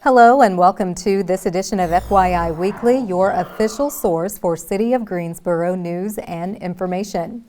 Hello and welcome to this edition of FYI Weekly, your official source for City of Greensboro news and information.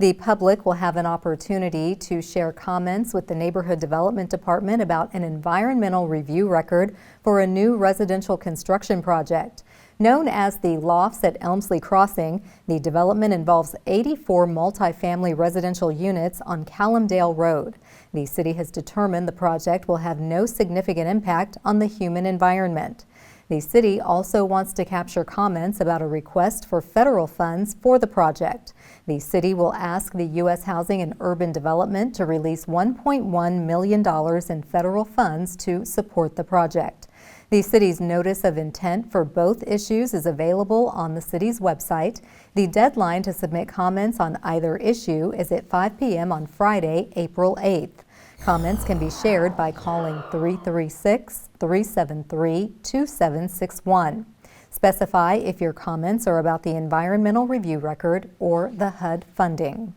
The public will have an opportunity to share comments with the Neighborhood Development Department about an environmental review record for a new residential construction project. Known as the Lofts at Elmsley Crossing, the development involves 84 multifamily residential units on Callumdale Road. The city has determined the project will have no significant impact on the human environment. The city also wants to capture comments about a request for federal funds for the project. The city will ask the U.S. Housing and Urban Development to release $1.1 million in federal funds to support the project. The city's notice of intent for both issues is available on the city's website. The deadline to submit comments on either issue is at 5 p.m. on Friday, April 8th. Comments can be shared by calling 336-373-2761. Specify if your comments are about the environmental review record or the HUD funding.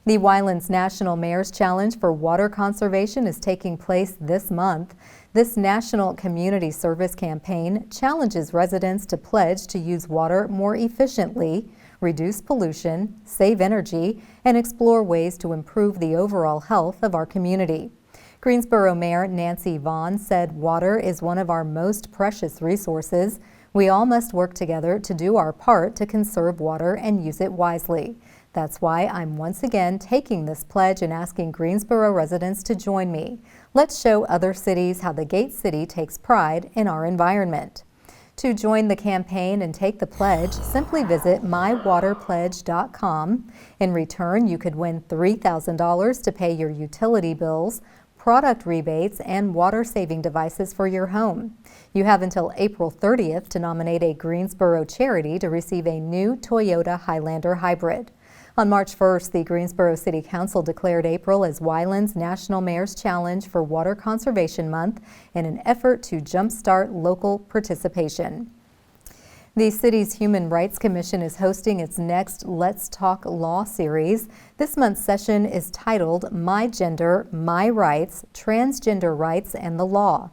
The Wylands National Mayor's Challenge for Water Conservation is taking place this month. This national community service campaign challenges residents to pledge to use water more efficiently, reduce pollution, save energy, and explore ways to improve the overall health of our community. Greensboro Mayor Nancy Vaughn said water is one of our most precious resources. We all must work together to do our part to conserve water and use it wisely. That's why I'm once again taking this pledge and asking Greensboro residents to join me. Let's show other cities how the Gate City takes pride in our environment. To join the campaign and take the pledge, simply visit mywaterpledge.com. In return, you could win $3,000 to pay your utility bills, product rebates, and water-saving devices for your home. You have until April 30th to nominate a Greensboro charity to receive a new Toyota Highlander hybrid. On March 1st, the Greensboro City Council declared April as Wylands National Mayor's Challenge for Water Conservation Month in an effort to jumpstart local participation. The city's Human Rights Commission is hosting its next Let's Talk Law series. This month's session is titled My Gender, My Rights, Transgender Rights and the Law.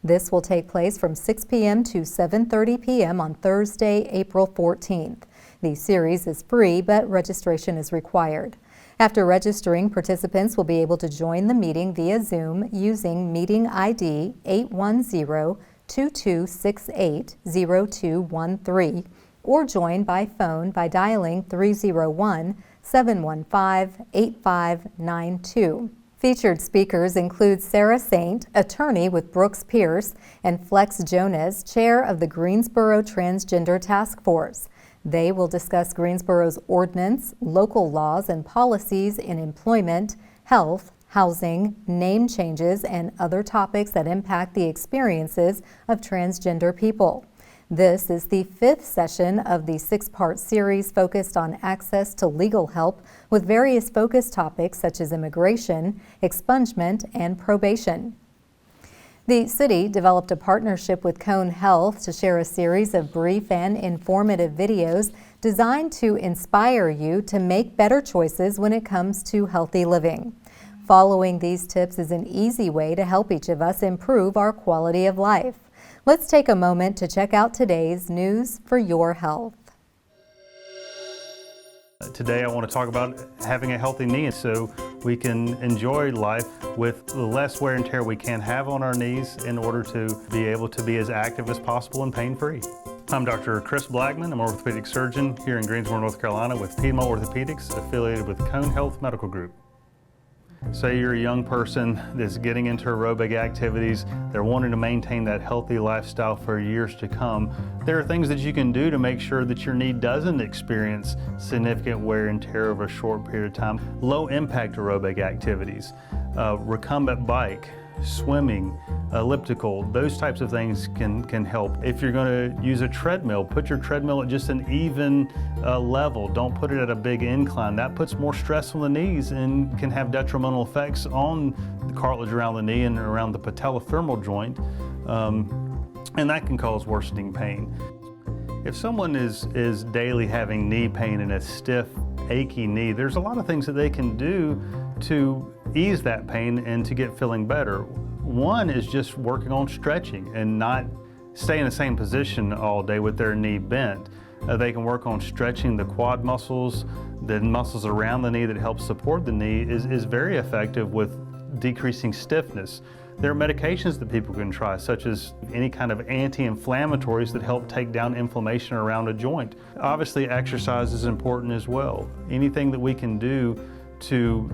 This will take place from 6 p.m. to 7:30 p.m. on Thursday, April 14th. The series is free, but registration is required. After registering, participants will be able to join the meeting via Zoom using meeting ID 810-2268-0213 or join by phone by dialing 301-715-8592. Featured speakers include Sarah Saint, attorney with Brooks Pierce, and Flex Jonas, chair of the Greensboro Transgender Task Force. They will discuss Greensboro's ordinance, local laws and policies in employment, health, housing, name changes, and other topics that impact the experiences of transgender people. This is the 5th session of the 6-part series focused on access to legal help with various focus topics such as immigration, expungement, and probation. The city developed a partnership with Cone Health to share a series of brief and informative videos designed to inspire you to make better choices when it comes to healthy living. Following these tips is an easy way to help each of us improve our quality of life. Let's take a moment to check out today's news for your health. Today I want to talk about having a healthy knee so we can enjoy life with the less wear and tear we can have on our knees in order to be able to be as active as possible and pain-free. I'm Dr. Chris Blackman. I'm an orthopedic surgeon here in Greensboro, North Carolina with Piedmont Orthopedics, affiliated with Cone Health Medical Group. Say you're a young person that's getting into aerobic activities, they're wanting to maintain that healthy lifestyle for years to come. There are things that you can do to make sure that your knee doesn't experience significant wear and tear over a short period of time. Low impact aerobic activities, recumbent bike, swimming, elliptical, those types of things can help. If you're going to use a treadmill, put your treadmill at just an even level. Don't put it at a big incline. That puts more stress on the knees and can have detrimental effects on the cartilage around the knee and around the patellofemoral joint, and that can cause worsening pain. If someone is daily having knee pain and a stiff, achy knee, there's a lot of things that they can do to ease that pain and to get feeling better. One is just working on stretching and not stay in the same position all day with their knee bent. They can work on stretching the quad muscles, the muscles around the knee that help support the knee is very effective with decreasing stiffness. There are medications that people can try, such as any kind of anti-inflammatories that help take down inflammation around a joint. Obviously, exercise is important as well. Anything that we can do to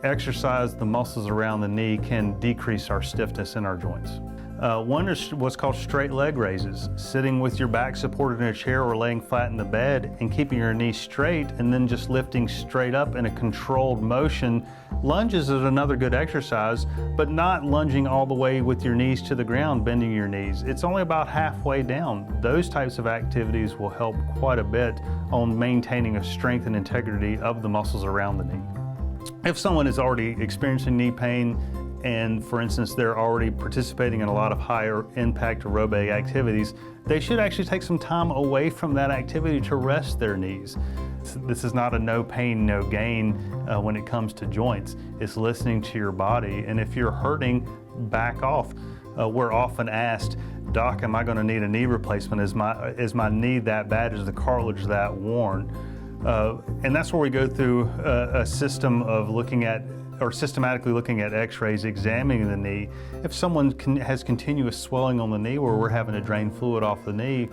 exercise the muscles around the knee can decrease our stiffness in our joints. One is what's called straight leg raises, sitting with your back supported in a chair or laying flat in the bed and keeping your knees straight and then just lifting straight up in a controlled motion. Lunges is another good exercise, but not lunging all the way with your knees to the ground, bending your knees. It's only about halfway down. Those types of activities will help quite a bit on maintaining a strength and integrity of the muscles around the knee. If someone is already experiencing knee pain, and for instance, they're already participating in a lot of higher impact aerobic activities, they should actually take some time away from that activity to rest their knees. This is not a no pain, no gain when it comes to joints. It's listening to your body, and if you're hurting, back off. We're often asked, Doc, am I going to need a knee replacement? Is my knee that bad? Is the cartilage that worn? And that's where we go through a system of systematically looking at x-rays, examining the knee. If someone has continuous swelling on the knee where we're having to drain fluid off the knee,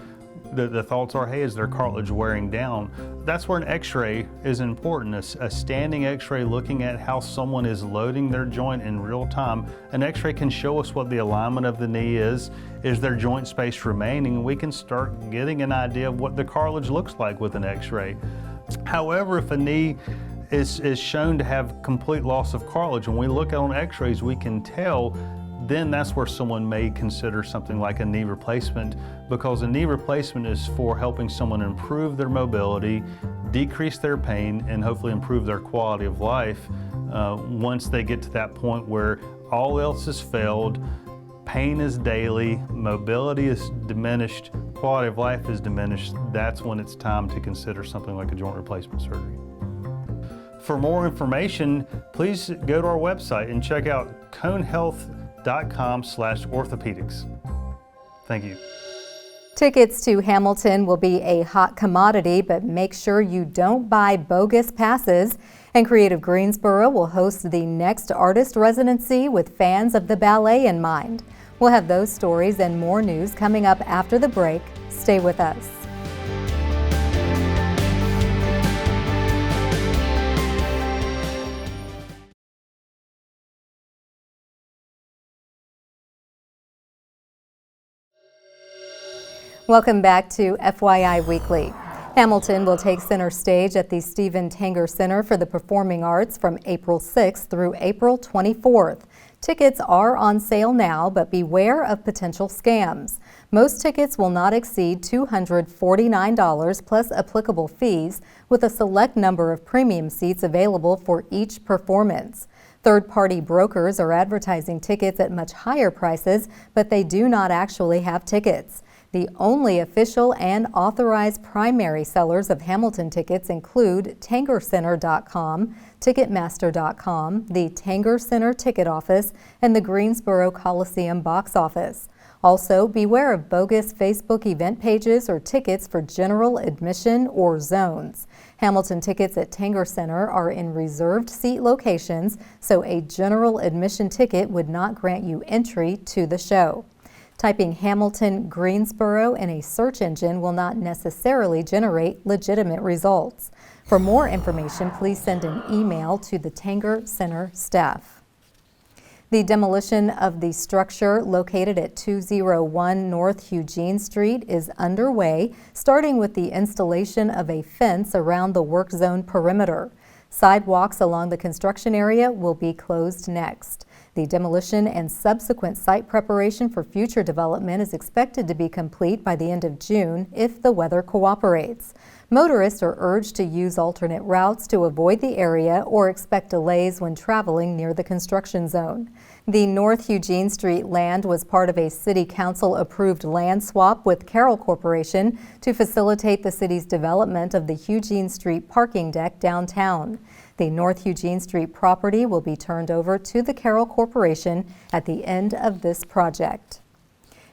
the thoughts are, hey, is their cartilage wearing down? That's where an x-ray is important. A standing x-ray looking at how someone is loading their joint in real time. An x-ray can show us what the alignment of the knee is their joint space remaining, and we can start getting an idea of what the cartilage looks like with an x-ray. However, if a knee is shown to have complete loss of cartilage, when we look at on x-rays, we can tell, then that's where someone may consider something like a knee replacement, because a knee replacement is for helping someone improve their mobility, decrease their pain, and hopefully improve their quality of life once they get to that point where all else has failed, pain is daily, mobility is diminished, quality of life is diminished. That's when it's time to consider something like a joint replacement surgery. For more information, please go to our website and check out conehealth.com/orthopedics. Thank you. Tickets to Hamilton will be a hot commodity, but make sure you don't buy bogus passes. And Creative Greensboro will host the next artist residency with fans of the ballet in mind. We'll have those stories and more news coming up after the break. Stay with us. Welcome back to FYI Weekly. Hamilton will take center stage at the Stephen Tanger Center for the Performing Arts from April 6th through April 24th. Tickets are on sale now, but beware of potential scams. Most tickets will not exceed $249 plus applicable fees, with a select number of premium seats available for each performance. Third-party brokers are advertising tickets at much higher prices, but they do not actually have tickets. The only official and authorized primary sellers of Hamilton tickets include TangerCenter.com, Ticketmaster.com, the Tanger Center Ticket Office, and the Greensboro Coliseum Box Office. Also, beware of bogus Facebook event pages or tickets for general admission or zones. Hamilton tickets at Tanger Center are in reserved seat locations, so a general admission ticket would not grant you entry to the show. Typing Hamilton Greensboro in a search engine will not necessarily generate legitimate results. For more information, please send an email to the Tanger Center staff. The demolition of the structure located at 201 North Eugene Street is underway, starting with the installation of a fence around the work zone perimeter. Sidewalks along the construction area will be closed next. The demolition and subsequent site preparation for future development is expected to be complete by the end of June if the weather cooperates. Motorists are urged to use alternate routes to avoid the area or expect delays when traveling near the construction zone. The North Eugene Street land was part of a City Council approved land swap with Carroll Corporation to facilitate the city's development of the Eugene Street parking deck downtown. The North Eugene Street property will be turned over to the Carroll Corporation at the end of this project.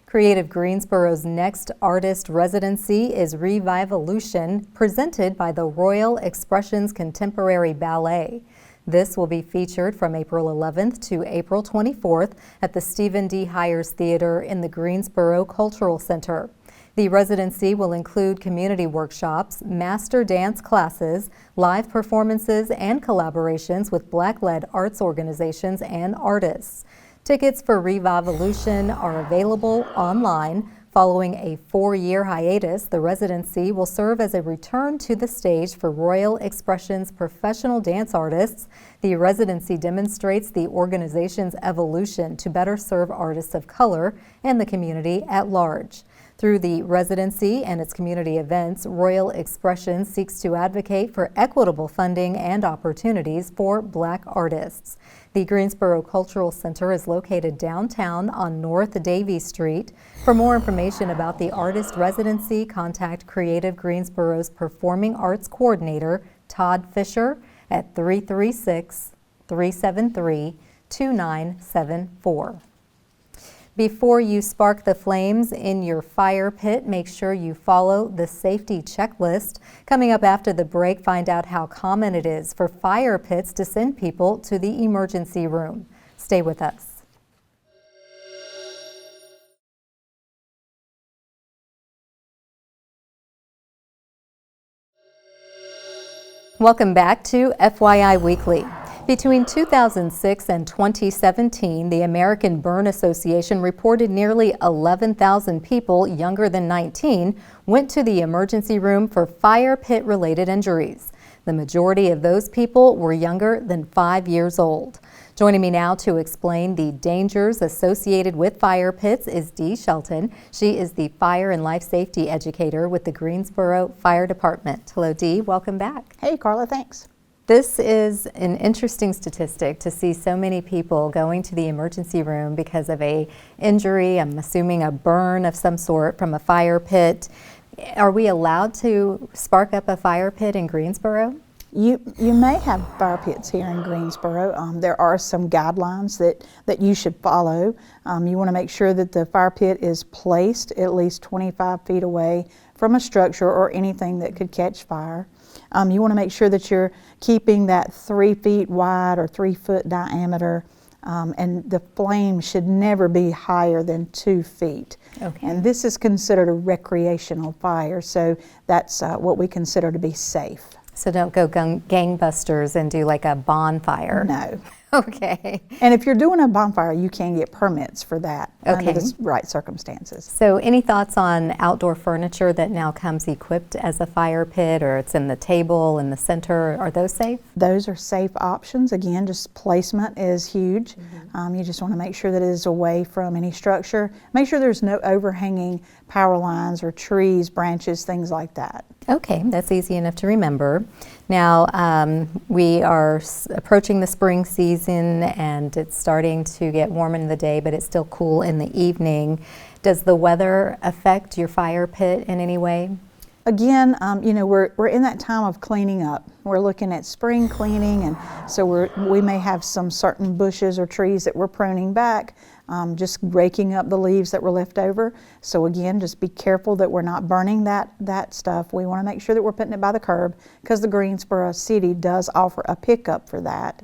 Creative Greensboro's next artist residency is Revivolution, presented by the Royal Expressions Contemporary Ballet. This will be featured from April 11th to April 24th at the Stephen D. Hires Theater in the Greensboro Cultural Center. The residency will include community workshops, master dance classes, live performances, and collaborations with Black-led arts organizations and artists. Tickets for Revivolution are available online. Following a 4-year hiatus, the residency will serve as a return to the stage for Royal Expressions professional dance artists. The residency demonstrates the organization's evolution to better serve artists of color and the community at large. Through the residency and its community events, Royal Expressions seeks to advocate for equitable funding and opportunities for Black artists. The Greensboro Cultural Center is located downtown on North Davie Street. For more information about the artist residency, contact Creative Greensboro's Performing Arts Coordinator, Todd Fisher, at 336-373-2974. Before you spark the flames in your fire pit, make sure you follow the safety checklist. Coming up after the break, find out how common it is for fire pits to send people to the emergency room. Stay with us. Welcome back to FYI Weekly. Between 2006 and 2017, the American Burn Association reported nearly 11,000 people younger than 19 went to the emergency room for fire pit-related injuries. The majority of those people were younger than 5 years old. Joining me now to explain the dangers associated with fire pits is Dee Shelton. She is the Fire and Life Safety Educator with the Greensboro Fire Department. Hello, Dee. Welcome back. Hey, Carla. Thanks. This is an interesting statistic to see so many people going to the emergency room because of an injury, I'm assuming a burn of some sort from a fire pit. Are we allowed to spark up a fire pit in Greensboro? You may have fire pits here in Greensboro. There are some guidelines that you should follow. You want to make sure that the fire pit is placed at least 25 feet away from a structure or anything that could catch fire. You want to make sure that you're keeping that 3 feet wide or 3 foot diameter, and the flame should never be higher than 2 feet. Okay. And this is considered a recreational fire, so that's what we consider to be safe. So don't go gangbusters and do like a bonfire. No. Okay. And if you're doing a bonfire, you can get permits for that Okay. under the right circumstances. So any thoughts on outdoor furniture that now comes equipped as a fire pit, or it's in the table in the center? Are those safe? Those are safe options. Again, just placement is huge. You just want to make sure that it is away from any structure. Make sure there's no overhanging power lines or trees, branches, things like that. Okay, that's easy enough to remember. Now, we are approaching the spring season and it's starting to get warm in the day, but it's still cool in the evening. Does the weather affect your fire pit in any way? Again, you know, we're in that time of cleaning up. We're looking at spring cleaning, and so we may have some certain bushes or trees that we're pruning back, just raking up the leaves that were left over. So again, just be careful that we're not burning that stuff. We want to make sure that we're putting it by the curb, because the Greensboro City does offer a pickup for that.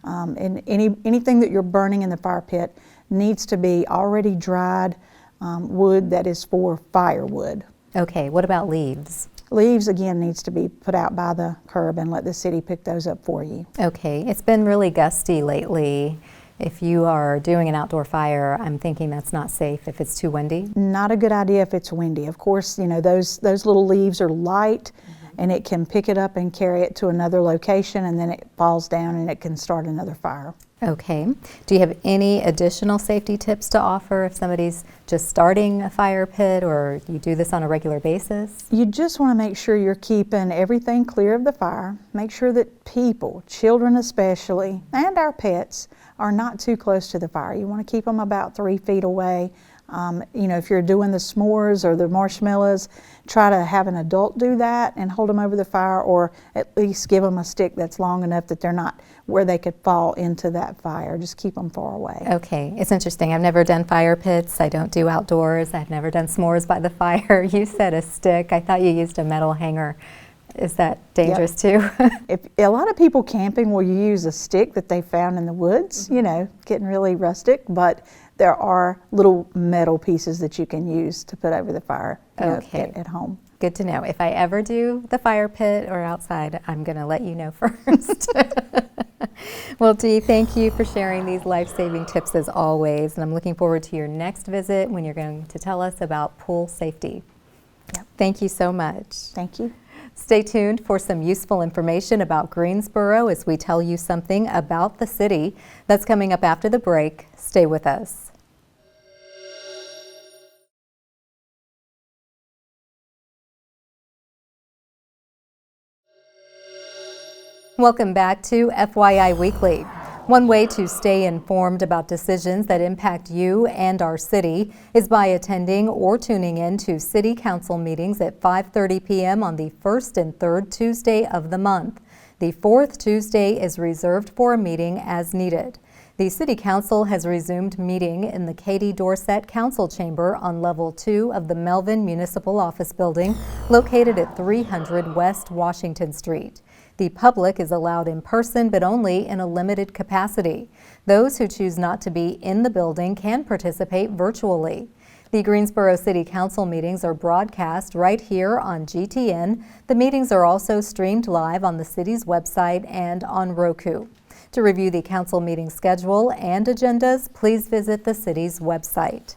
And anything that you're burning in the fire pit needs to be already dried wood that is for firewood. Okay, what about leaves? Leaves, again, needs to be put out by the curb and let the city pick those up for you. Okay, it's been really gusty lately. If you are doing an outdoor fire, I'm thinking that's not safe if it's too windy. Not a good idea if it's windy. Of course, you know, those little leaves are light, and it can pick it up and carry it to another location, and then it falls down and it can start another fire. Okay. Do you have any additional safety tips to offer if somebody's just starting a fire pit, or you do this on a regular basis? You just want to make sure you're keeping everything clear of the fire. Make sure that people, children especially, and our pets, are not too close to the fire. You want to keep them about 3 feet away. You know, if you're doing the s'mores or the marshmallows, try to have an adult do that and hold them over the fire, or at least give them a stick that's long enough that they're not where they could fall into that fire. Just keep them far away. Okay, it's interesting. I've never done fire pits. I don't do outdoors. I've never done s'mores by the fire. You said a stick. I thought you used a metal hanger. Is that dangerous too? If a lot of people camping will use a stick that they found in the woods, you know, getting really rustic, but there are little metal pieces that you can use to put over the fire at home. Good to know. If I ever do the fire pit or outside, I'm going to let you know first. Well, Dee, thank you for sharing these life-saving tips as always, and I'm looking forward to your next visit when you're going to tell us about pool safety. Yep. Thank you so much. Thank you. Stay tuned for some useful information about Greensboro as we tell you something about the city. That's coming up after the break. Stay with us. Welcome back to FYI Weekly. One way to stay informed about decisions that impact you and our city is by attending or tuning in to City Council meetings at 5:30 p.m. on the first and third Tuesday of the month. The fourth Tuesday is reserved for a meeting as needed. The City Council has resumed meeting in the Katie Dorsett Council Chamber on Level 2 of the Melvin Municipal Office Building, located at 300 West Washington Street. The public is allowed in person, but only in a limited capacity. Those who choose not to be in the building can participate virtually. The Greensboro City Council meetings are broadcast right here on GTN. The meetings are also streamed live on the city's website and on Roku. To review the council meeting schedule and agendas, please visit the city's website.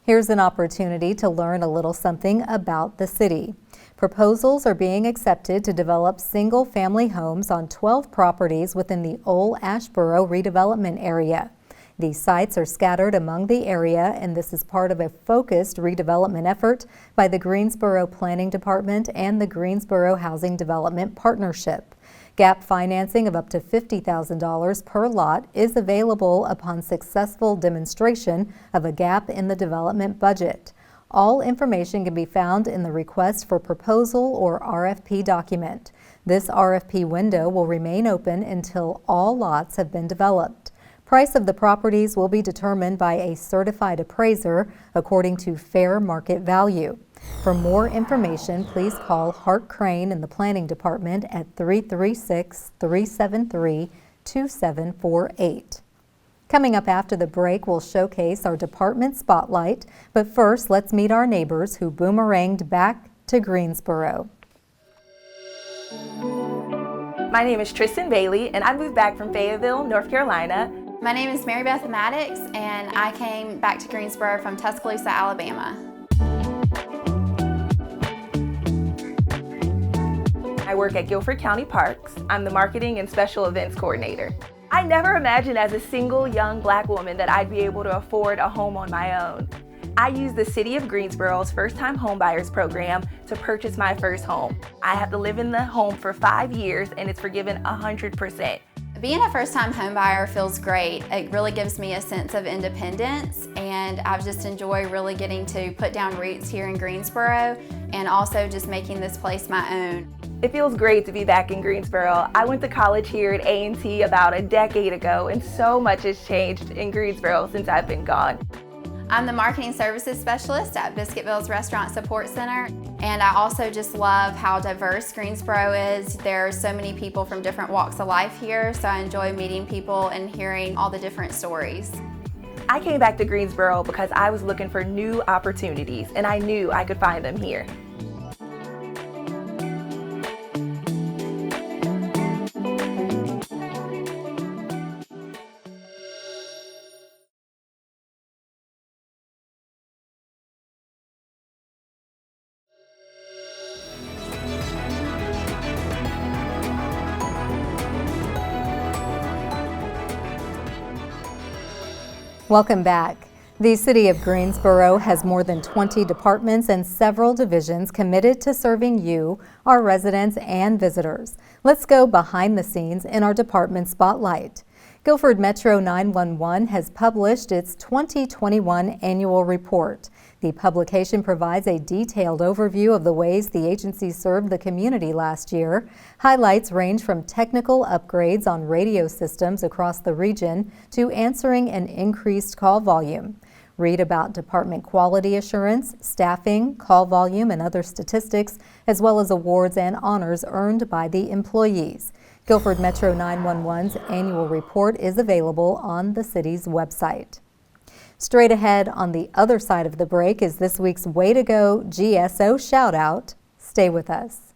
Here's an opportunity to learn a little something about the city. Proposals are being accepted to develop single-family homes on 12 properties within the Old Ashboro redevelopment area. These sites are scattered among the area, and this is part of a focused redevelopment effort by the Greensboro Planning Department and the Greensboro Housing Development Partnership. Gap financing of up to $50,000 per lot is available upon successful demonstration of a gap in the development budget. All information can be found in the Request for Proposal or RFP document. This RFP window will remain open until all lots have been developed. Price of the properties will be determined by a certified appraiser according to fair market value. For more information, please call Hart Crane in the Planning Department at 336-373-2748. Coming up after the break, we'll showcase our department spotlight, but first let's meet our neighbors who boomeranged back to Greensboro. My name is Tristan Bailey, and I moved back from Fayetteville, North Carolina. My name is Mary Beth Maddox, and I came back to Greensboro from Tuscaloosa, Alabama. I work at Guilford County Parks. I'm the marketing and special events coordinator. I never imagined as a single young black woman that I'd be able to afford a home on my own. I used the City of Greensboro's first-time homebuyers program to purchase my first home. I have to live in the home for 5 years, and it's forgiven 100%. Being a first-time homebuyer feels great. It really gives me a sense of independence, and I just enjoy really getting to put down roots here in Greensboro and also just making this place my own. It feels great to be back in Greensboro. I went to college here at A&T about a decade ago, and so much has changed in Greensboro since I've been gone. I'm the marketing services specialist at Biscuitville's Restaurant Support Center, and I also just love how diverse Greensboro is. There are so many people from different walks of life here, so I enjoy meeting people and hearing all the different stories. I came back to Greensboro because I was looking for new opportunities, and I knew I could find them here. Welcome back. The City of Greensboro has more than 20 departments and several divisions committed to serving you, our residents and visitors. Let's go behind the scenes in our department spotlight. Guilford Metro 911 has published its 2021 annual report. The publication provides a detailed overview of the ways the agency served the community last year. Highlights range from technical upgrades on radio systems across the region to answering an increased call volume. Read about department quality assurance, staffing, call volume, and other statistics, as well as awards and honors earned by the employees. Guilford Metro 911's annual report is available on the city's website. Straight ahead on the other side of the break is this week's Way to Go GSO shout out. Stay with us.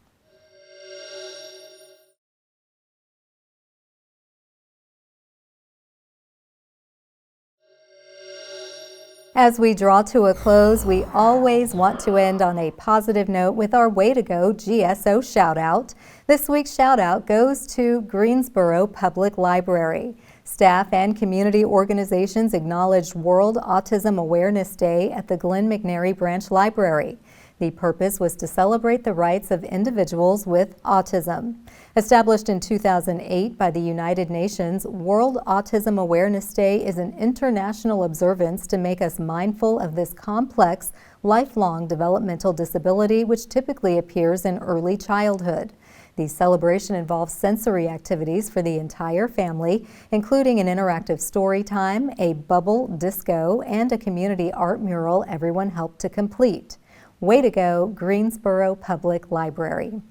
As we draw to a close, we always want to end on a positive note with our Way to Go GSO shout out. This week's shout out goes to Greensboro Public Library. Staff and community organizations acknowledged World Autism Awareness Day at the Glen McNary Branch Library. The purpose was to celebrate the rights of individuals with autism. Established in 2008 by the United Nations, World Autism Awareness Day is an international observance to make us mindful of this complex, lifelong developmental disability which typically appears in early childhood. The celebration involves sensory activities for the entire family, including an interactive story time, a bubble disco, and a community art mural everyone helped to complete. Way to go, Greensboro Public Library.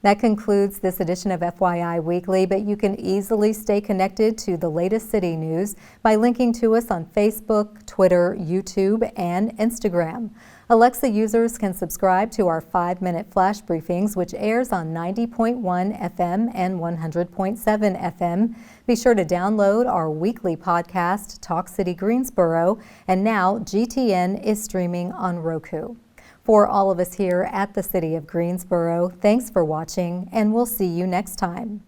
That concludes this edition of FYI Weekly, but you can easily stay connected to the latest city news by linking to us on Facebook, Twitter, YouTube, and Instagram. Alexa users can subscribe to our 5-minute flash briefings, which airs on 90.1 FM and 100.7 FM. Be sure to download our weekly podcast, Talk City Greensboro, and now GTN is streaming on Roku. For all of us here at the City of Greensboro, thanks for watching, and we'll see you next time.